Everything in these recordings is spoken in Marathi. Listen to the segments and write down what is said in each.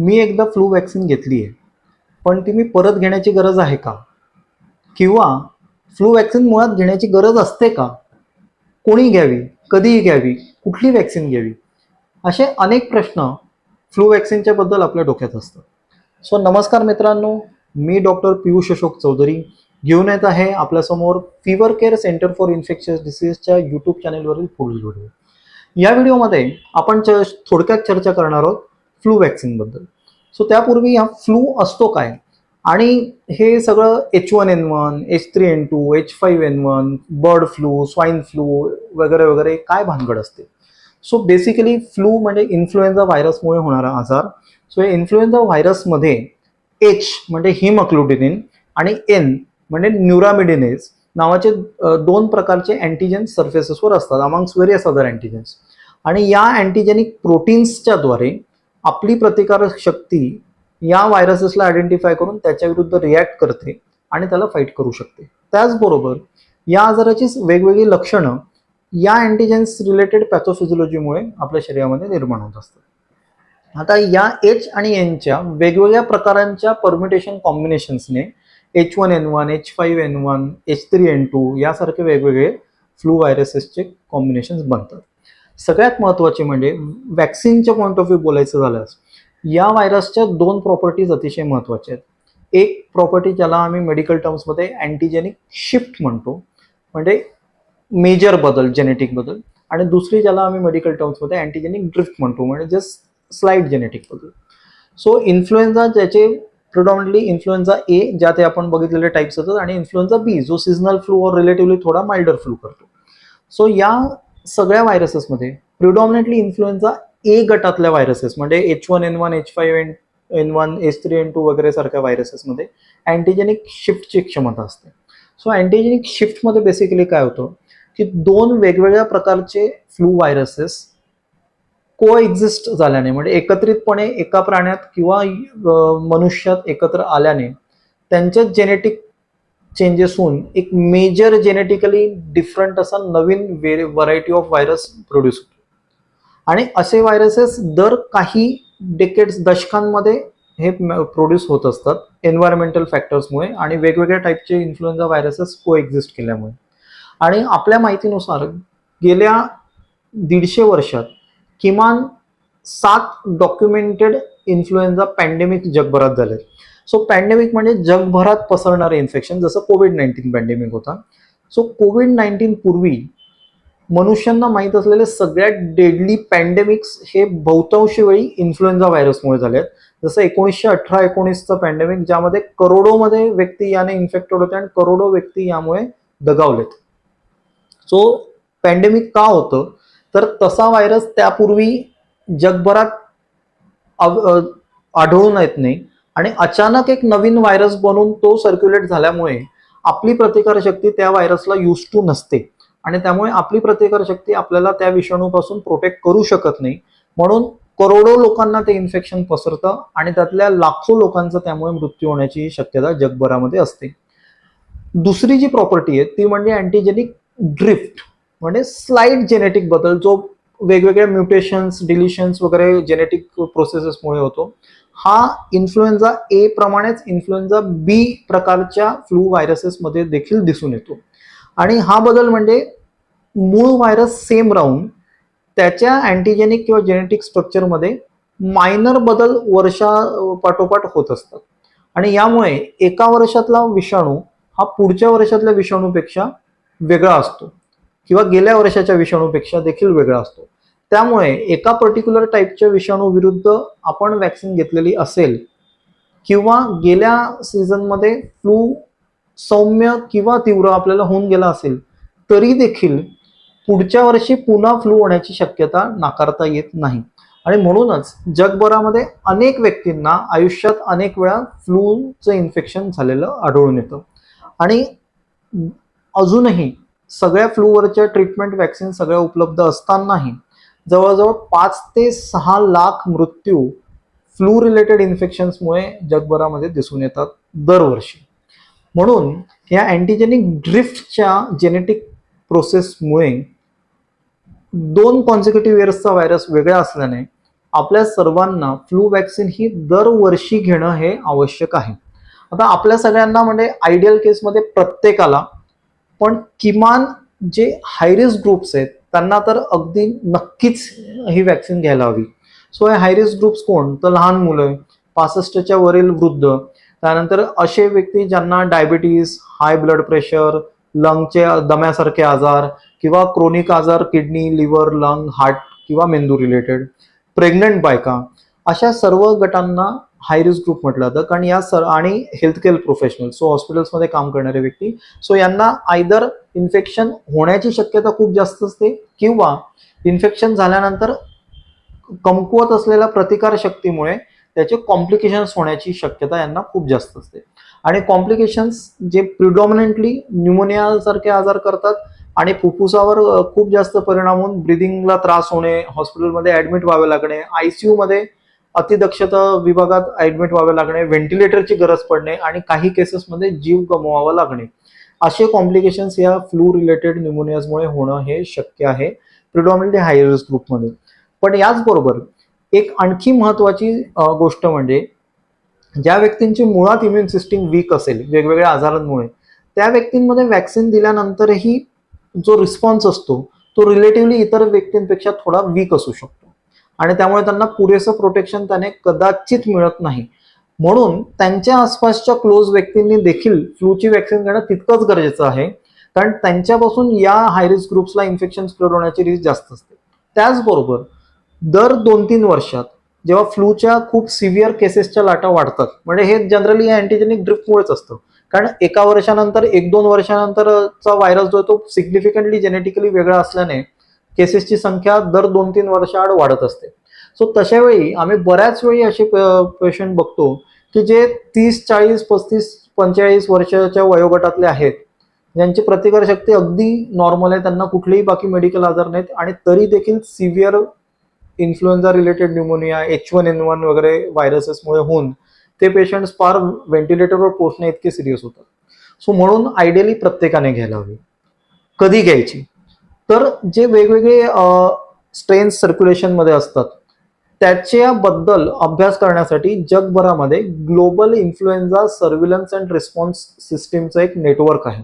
मी एकदा फ्लू वॅक्सिन घेतली आहे, पण ती मी परत घेण्याची गरज आहे का? किंवा फ्लू वॅक्सिन मुळात घेण्याची गरज असते का? कोणी घ्यावी, कधीही घ्यावी, कुठली वॅक्सिन घ्यावी, असे अनेक प्रश्न फ्लू वॅक्सिनच्या बद्दल आपल्या डोक्यात असतात. सो नमस्कार मित्रांनो, मी डॉक्टर पियुष अशोक चौधरी घेऊन येत आहे आपल्यासमोर fever care center for infectious डिसीजच्या यूट्यूब चॅनेलवरील पुढील व्हिडिओ. या व्हिडिओमध्ये आपण थोडक्यात चर्चा करणार आहोत फ्लू वॅक्सिनबद्दल. सो त्यापूर्वी हा फ्लू असतो काय आणि हे सगळं H1N1, H3N2, H5N1, bird flu, swine flu वगैरे वगैरे काय भानगड असते. सो बेसिकली फ्लू म्हणजे इन्फ्लुएन्झा व्हायरसमुळे होणारा आजार. सो या इन्फ्लुएन्झा व्हायरसमध्ये H म्हणजे हिमोग्लोबिन आणि N म्हणजे न्यूरामिडिनेज नावाचे दोन प्रकारचे अँटीजेन सर्फेसेसवर असतात अमंग्स व्हेरियस अदर अँटीजेन्स. आणि या अँटीजेनिक प्रोटीन्सच्या द्वारे आपली प्रतिकारक शक्ती या व्हायरसेसला आयडेंटिफाय करून त्याच्या विरुद्ध रिॲक्ट करते आणि त्याला फाईट करू शकते. त्याचबरोबर या आजाराची वेगवेगळी लक्षणं या अँटीजेन्स रिलेटेड पॅथोफिजिओलॉजीमुळे आपल्या शरीरामध्ये निर्माण होत असतात. आता या H आणि Nच्या वेगवेगळ्या प्रकारांच्या परम्युटेशन कॉम्बिनेशन्सने H1N1, H5N1, H3N2 यासारखे वेगवेगळे फ्लू व्हायरसेसचे कॉम्बिनेशन्स बनतात. सगळ्यात महत्त्वाचे म्हणजे वॅक्सिनच्या पॉईंट ऑफ व्ह्यू बोलायचं झाल्यास या व्हायरसच्या दोन प्रॉपर्टीज अतिशय महत्त्वाच्या आहेत. एक प्रॉपर्टी ज्याला आम्ही मेडिकल टर्म्समध्ये अँटीजेनिक शिफ्ट म्हणतो, म्हणजे मेजर बदल, जेनेटिक बदल, आणि दुसरी ज्याला आम्ही मेडिकल टर्म्समध्ये अँटीजेनिक ड्रिफ्ट म्हणतो, म्हणजे जस्ट स्लाइट जेनेटिक बदल. सो इन्फ्लुएन्झा ज्याचे प्रिडॉमिनंटली इन्फ्लुएन्झा ए ज्यात आपण बघितलेले टाइप्स असतात आणि इन्फ्लुएन्झा बी जो सीझनल फ्लू और रिलेटिव्हली थोडा माइल्डर फ्लू करतो. सो या सगळ्या व्हायरसेसमध्ये प्रिडॉमिनंटली इन्फ्लुएन्झा ए गटातल्या व्हायरसेस म्हणजे H1N1, H5N1, H3N2 वगैरे सारख्या व्हायरसेसमध्ये अँटीजेनिक शिफ्टची क्षमता असते. सो अँटीजेनिक शिफ्टमध्ये बेसिकली काय होतं की दोन वेगवेगळ्या प्रकारचे फ्लू व्हायरसेस को एक्झिस्ट झाल्याने, म्हणजे एकत्रितपणे एका प्राण्यात किंवा मनुष्यात एकत्र आल्याने त्यांच्यात जेनेटिक चेंजेस होऊन एक मेजर जेनेटिकली डिफरंट असा नवीन व्हरायटी ऑफ व्हायरस प्रोड्यूस होतो. आणि असे व्हायरसेस दर काही डेकेड्स, दशकांमध्ये हे प्रोड्यूस होत असतात एन्व्हायरमेंटल फॅक्टर्समुळे आणि वेगवेगळ्या टाईपचे इन्फ्लुएन्झा व्हायरसेस को एक्झिस्ट केल्यामुळे. आणि आपल्या माहितीनुसार गेल्या 150 वर्षात किमान 7 डॉक्युमेंटेड इन्फ्लुएन्झा पॅन्डेमिक जगभरात झाले. सो पॅन्डेमिक म्हणजे जगभरात पसरणारे इन्फेक्शन, जसं कोविड-19 पॅन्डेमिक होता. सो कोविड-19 पूर्वी मनुष्यांना माहीत असलेले सगळ्यात डेडली पॅन्डेमिक्स हे बहुतांशी वेळी इन्फ्लुएन्झा व्हायरसमुळे झाले आहेत. जसं 1918-19चं पॅन्डेमिक, ज्यामध्ये करोडोमध्ये व्यक्ती याने इन्फेक्टेड होते आणि करोडो व्यक्ती यामुळे दगावलेत. सो पॅन्डेमिक का होतं तर तसा व्हायरस त्यापूर्वी जगभरात आढळून येत नाही आणि अचानक एक नवीन व्हायरस बनून तो सर्क्युलेट झाल्यामुळे आपली प्रतिकारशक्ती त्या व्हायरसला यूज टू नसते आणि त्यामुळे आपली प्रतिकारशक्ती आपल्याला त्या विषाणूपासून प्रोटेक्ट करू शकत नाही. म्हणून करोडो लोकांना ते इन्फेक्शन पसरतं आणि त्यातल्या लाखो लोकांचा त्यामुळे मृत्यू होण्याची शक्यता जगभरामध्ये असते. दुसरी जी प्रॉपर्टी आहे ती म्हणजे अँटीजेनिक ड्रिफ्ट, म्हणजे स्लाइट जेनेटिक बदल जो वेगवेगळ्या म्युटेशन्स, डिलिशन्स वगैरे जेनेटिक प्रोसेसेसमुळे होतो. हा इन्फ्लुएन्झा ए प्रमाणेच इन्फ्लुएन्झा बी प्रकारच्या फ्लू व्हायरसेसमध्ये देखील दिसून येतो. आणि हा बदल म्हणजे मूळ व्हायरस सेम राहून त्याच्या अँटीजेनिक किंवा जेनेटिक स्ट्रक्चरमध्ये मायनर बदल वर्षापाठोपाठ होत असतात. आणि यामुळे एका वर्षातला विषाणू हा पुढच्या वर्षातल्या विषाणूपेक्षा वेगळा असतो किंवा गेल्या वर्षाच्या विषाणूपेक्षा देखील वेगळा असतो. त्यामुळे एका पर्टिक्युलर टाईपच्या विषाणू विरुद्ध आपण वॅक्सिन घेतलेली असेल किंवा गेल्या सीझनमध्ये फ्लू सौम्य किंवा तीव्र आपल्याला होऊन गेला असेल तरी देखील पुढच्या वर्षी पुन्हा फ्लू होण्याची शक्यता नाकारता येत नाही. आणि म्हणूनच जगभरामध्ये अनेक व्यक्तींना आयुष्यात अनेक वेळा फ्लूचं इन्फेक्शन झालेलं आढळून येतं. आणि अजूनही सगळ्या फ्लूवरच्या ट्रीटमेंट वॅक्सिन सगळ्या उपलब्ध असतानाही जवळजवळ 5 ते 6 लाख मृत्यू फ्लू रिलेटेड इन्फेक्शन्समुळे जगभरामध्ये दिसून येतात दरवर्षी. म्हणून या अँटीजेनिक ड्रिफ्टच्या जेनेटिक प्रोसेसमुळे 2 कॉन्सिक्युटिव्ह इयर्सचा व्हायरस वेगळा असल्याने आपल्या सर्वांना फ्लू वॅक्सिन ही दरवर्षी घेणं हे आवश्यक आहे. आता आपल्या सगळ्यांना म्हणजे आयडियल केसमध्ये प्रत्येकाला, पण किमान जे हाय रिस्क ग्रुप्स आहेत त्यांना तर अगदी नक्कीच ही वॅक्सिन घ्यायला हवी. सो हे हाय रिस्क ग्रुप्स कोण? तर लहान मुलं, 65च्या वरील वृद्ध, त्यानंतर असे व्यक्ती ज्यांना डायबिटीज, हाय ब्लड प्रेशर, लंगचे दम्यासारखे आजार किंवा क्रोनिक आजार, किडनी, लिव्हर, लंग, हार्ट किंवा मेंदू रिलेटेड, प्रेग्नंट बायका, अशा सर्व गटांना हाय रिस्क ग्रुप म्हटलं जातं. कारण या आणि हेल्थकेअर प्रोफेशनल, सो हॉस्पिटल्समध्ये काम करणारे व्यक्ती, सो यांना आयदर इन्फेक्शन होण्याची शक्यता खूप जास्त असते किंवा इन्फेक्शन झाल्यानंतर कमकुवत असलेल्या प्रतिकार शक्तीमुळे त्याचे कॉम्प्लिकेशन्स होण्याची शक्यता यांना खूप जास्त असते. आणि कॉम्प्लिकेशन्स जे प्रिडॉमिनंटली न्यूमोनिया सारखे आजार करतात आणि फुफ्फुसावर खूप जास्त परिणाम होऊन ब्रिदिंगला त्रास होणे, हॉस्पिटलमध्ये ऍडमिट व्हावे लागणे, आयसीयू मध्ये अतिदक्षता विभागात ऍडमिट व्हावे लागणे, व्हेंटिलेटरची गरज पडणे आणि काही केसेसमध्ये जीव गमवावा लागणे, असे कॉम्प्लिकेशन्स या फ्लू रिलेटेड न्यूमोनियाजमुळे होणं हे शक्य आहे प्रिडॉमिनंटली हाय रिस्क ग्रुपमध्ये. पण याचबरोबर एक आणखी महत्वाची गोष्ट म्हणजे ज्या व्यक्तींची मुळात इम्युन सिस्टीम वीक असेल वेगवेगळ्या आजारांमुळे, त्या व्यक्तींमध्ये वॅक्सिन दिल्यानंतरही जो रिस्पॉन्स असतो तो रिलेटिव्हली इतर व्यक्तींपेक्षा थोडा वीक असू शकतो आणि त्यामुळे त्यांना पुरेसं प्रोटेक्शन त्याने कदाचित मिळत नाही. म्हणून त्यांच्या आसपासच्या क्लोज व्यक्तींनी देखील फ्लूची वॅक्सिन घेणं तितकंच गरजेचं आहे, कारण त्यांच्यापासून या हाय रिस्क ग्रुप्सला इन्फेक्शन स्प्रेड होण्याची रिस्क जास्त असते. त्याचबरोबर दर 2-3 वर्षात जेव्हा फ्लूच्या खूप सिव्हिअर केसेसच्या लाटा वाढतात, म्हणजे हे जनरली या अँटीजेनिक ड्रिफ्टमुळेच असतं, कारण एका वर्षानंतर 1-2 वर्षानंतरचा व्हायरस जो तो सिग्निफिकंटली जेनेटिकली वेगळा असल्याने केसेसची संख्या दर 2-3 वर्षाआड वाढत असते. सो तशा वेळी आम्ही बऱ्याच वेळी असे पेशंट बघतो की जे 30, 40, 35, 45 वर्षाच्या वयोगटातले आहेत, ज्यांची प्रतिकारशक्ती अगदी नॉर्मल आहे, त्यांना कुठलेही बाकी मेडिकल आजार नाहीत आणि तरी देखील severe influenza related pneumonia, H1N1 वगैरे व्हायरसेसमुळे होऊन ते पेशंट्स फार व्हेंटिलेटरवर पोहोचणे इतके सिरियस होतात. सो म्हणून आयडियली प्रत्येकाने घ्यायला हवी. कधी घ्यायची? तर जे वेगवेगळे स्ट्रेन्स सर्क्युलेशनमध्ये असतात त्याच्याबद्दल अभ्यास करण्यासाठी जगभरामध्ये global influenza surveillance and response सिस्टीमचं एक नेटवर्क आहे,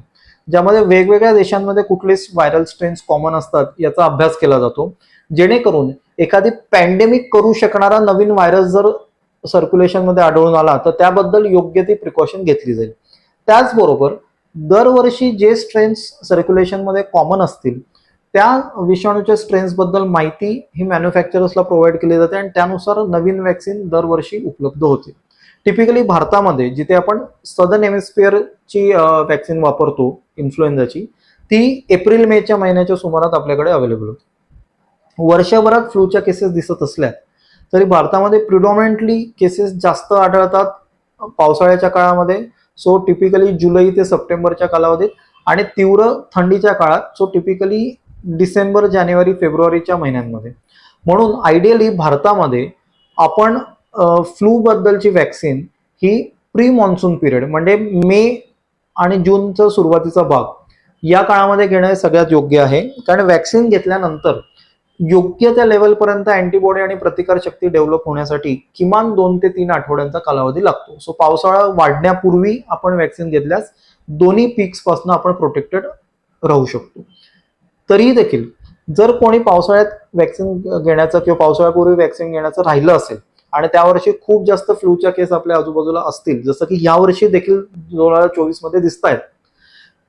ज्यामध्ये वेगवेगळ्या देशांमध्ये कुठले व्हायरल स्ट्रेन्स कॉमन असतात याचा अभ्यास केला जातो, जेणेकरून एखादी पॅन्डेमिक करू शकणारा नवीन व्हायरस जर सर्क्युलेशनमध्ये आढळून आला तर त्याबद्दल योग्य ती प्रिकॉशन घेतली जाईल. त्याचबरोबर दरवर्षी जे स्ट्रेन्स सर्क्युलेशनमध्ये कॉमन असतील त्या विषाणूच्या स्ट्रेन्स बद्दल माहिती ही मॅन्युफॅक्चरर्सला प्रोव्हाइड केली जाते आणि त्यानुसार नवीन वॅक्सिन दरवर्षी उपलब्ध होते. टिपिकली भारतामध्ये जिथे आपण सदर्न हेमिस्फिअरची वॅक्सिन वापरतो इन्फ्लुएन्झाची, ती एप्रिल-मेच्या महिन्याच्या सुमारात आपल्याकडे अवेलेबल होते. वर्षभरात फ्लूच्या केसेस दिसत असल्या तरी भारतामध्ये प्रिडॉमिनंटली केसेस जास्त आढळतात पावसाळ्याच्या काळामध्ये, सो टिपिकली जुलै ते सप्टेंबरच्या कालावधीत, आणि तीव्र थंडीच्या काळात, सो टिपिकली डिसेंबर, जानेवारी, फेब्रुवारीच्या महिन्यांमध्ये. म्हणून आयडियली भारतामध्ये आपण फ्लू बद्दलची वॅक्सिन ही प्री मॉन्सून पिरियड म्हणजे मे आणि जूनचा सुरुवातीचा भाग या काळामध्ये घेणं सगळ्यात योग्य आहे, कारण वॅक्सिन घेतल्यानंतर योग्य त्या लेवलपर्यंत अँटीबॉडी आणि प्रतिकारशक्ती डेव्हलप होण्यासाठी किमान 2 ते 3 आठवड्यांचा कालावधी लागतो. सो पावसाळा वाढण्यापूर्वी आपण वॅक्सिन घेतल्यास दोन्ही पीक्स पासून आपण प्रोटेक्टेड राहू शकतो. तरी देखील जर कोणी पावसाळ्यात वॅक्सिन घेण्याचं किंवा पावसाळ्यापूर्वी वॅक्सिन घेण्याचं राहिलं असेल आणि त्यावर्षी खूप जास्त फ्लूच्या केस आपल्या आजूबाजूला असतील, जसं की यावर्षी देखील 2024 मध्ये दिसत आहेत,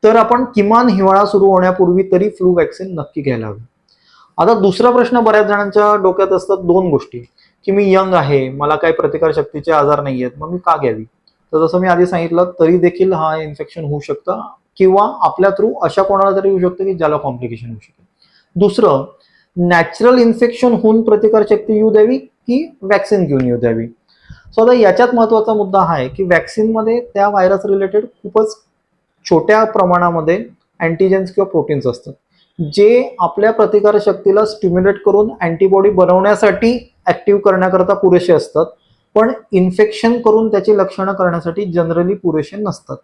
तर आपण किमान हिवाळा सुरू होण्यापूर्वी तरी फ्लू वॅक्सिन नक्की घ्यायला हवी. आता दुसरा प्रश्न बऱ्याच जणांच्या डोक्यात असतात 2 गोष्टी, की मी यंग आहे, मला काही प्रतिकारशक्तीचे आजार नाही आहेत, मग मी का घ्यावी? तर जसं मी आधी सांगितलं, तरी देखील हा इन्फेक्शन होऊ शकतं किंवा आपल्या थ्रू अशा कोणाला तरी होऊ शकतं की ज्याला कॉम्प्लिकेशन होऊ शकेल. दुसरं, नॅचरल इन्फेक्शन होऊन प्रतिकारशक्ती येऊ द्यावी की वॅक्सिन घेऊन येऊ द्यावी? सो आता याच्यात महत्वाचा मुद्दा हा आहे की वॅक्सिनमध्ये त्या व्हायरस रिलेटेड खूपच छोट्या प्रमाणामध्ये अँटीजेन्स किंवा प्रोटीन्स असतात, जे आपल्या प्रतिकारशक्तीला स्टिम्युलेट करून अँटीबॉडी बनवण्यासाठी ऍक्टिव्ह करण्याकरता पुरेसे असतात, पण इन्फेक्शन करून त्याची लक्षणं करण्यासाठी जनरली पुरेसे नसतात.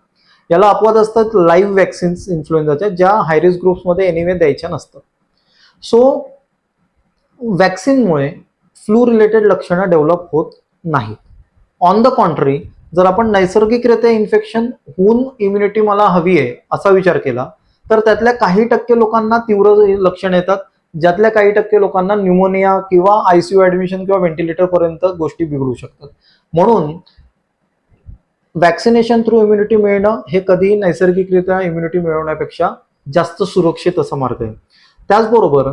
याला अपवाद असतात लाईव्ह वॅक्सिन्स इन्फ्लुएन्झाच्या, ज्या हाय रिस्क ग्रुप्समध्ये एनिवे द्यायच्या नसतात. सो वॅक्सिनमुळे फ्लू रिलेटेड लक्षणं डेव्हलप होत नाहीत. ऑन द कॉन्ट्री, जर आपण नैसर्गिकरित्या इन्फेक्शन होऊन इम्युनिटी मला हवी आहे असा विचार केला तर त्यातल्या काही टक्के लोकांना तीव्र लक्षण येतात, ज्यातल्या काही टक्के लोकांना न्यूमोनिया किंवा आयसीयू ऍडमिशन किंवा व्हेंटिलेटर पर्यंत गोष्टी बिघडू शकतात. म्हणून वॅक्सिनेशन थ्रू इम्युनिटी मिळणं हे कधीही नैसर्गिकरित्या इम्युनिटी मिळवण्यापेक्षा जास्त सुरक्षित असा मार्ग आहे. त्याचबरोबर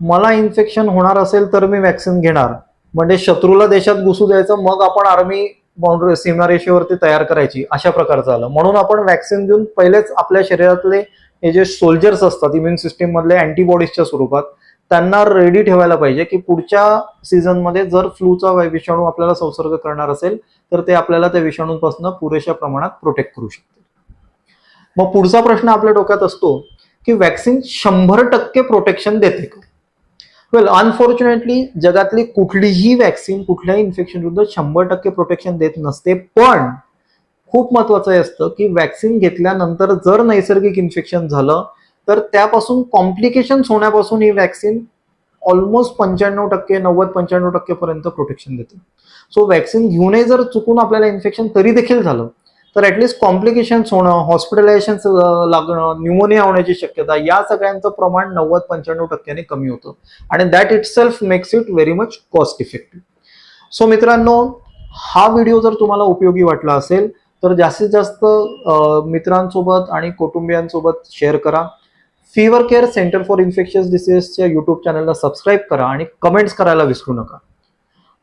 मला इन्फेक्शन होणार असेल तर मी वॅक्सिन घेणार म्हणजे शत्रूला देशात घुसू द्यायचं, मग आपण आर्मी बाउंड्री सीमारेषेवरती तयार करायची, अशा प्रकारचं आलं. म्हणून आपण वॅक्सिन देऊन पहिलेच आपल्या शरीरातले हे जे सोल्जर्स असतात इम्युन सिस्टीम मधले अँटीबॉडीजच्या स्वरूपात, त्यांना रेडी ठेवायला पाहिजे की पुढच्या सीझनमध्ये जर फ्लूचा विषाणू आपल्याला संसर्ग करणार असेल तर ते आपल्याला त्या विषाणूंपासून पुरेशा प्रमाणात प्रोटेक्ट करू शकते. मग पुढचा प्रश्न आपल्या डोक्यात असतो की वॅक्सिन 100% प्रोटेक्शन देते का? वेल, अनफॉर्च्युनेटली जगातली कुठलीही वॅक्सिन कुठल्याही इन्फेक्शन विरुद्ध 100% प्रोटेक्शन देत नसते. पण खूप महत्वाचं हे असतं की वॅक्सिन घेतल्यानंतर जर नैसर्गिक इन्फेक्शन झालं तर त्यापासून कॉम्प्लिकेशन्स होण्यापासून ही वॅक्सिन ऑलमोस्ट 95% 90-95% पर्यंत प्रोटेक्शन देते. सो वॅक्सिन घेऊनही जर चुकून आपल्याला इन्फेक्शन तरी देखील झालं तर ऍटलीस्ट कॉम्प्लिकेशन्स होणं, हॉस्पिटलायझेशन लागणं, न्यूमोनिया होण्याची शक्यता, या सगळ्यांचं प्रमाण 90-95% कमी होतं आणि that it self makes it very much cost effective. So मित्रांनो, हा व्हिडिओ जर तुम्हाला उपयोगी वाटला असेल तर जास्तीत जास्त मित्रांसोबत आणि कुटुंबियांसोबत शेअर करा. Fever care center for infectious डिसीजेसच्या युट्यूब चॅनलला सबस्क्राईब करा आणि कमेंट्स करायला विसरू नका.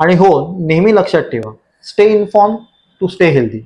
आणि हो, नेहमी लक्षात ठेवा, stay inform to stay healthy.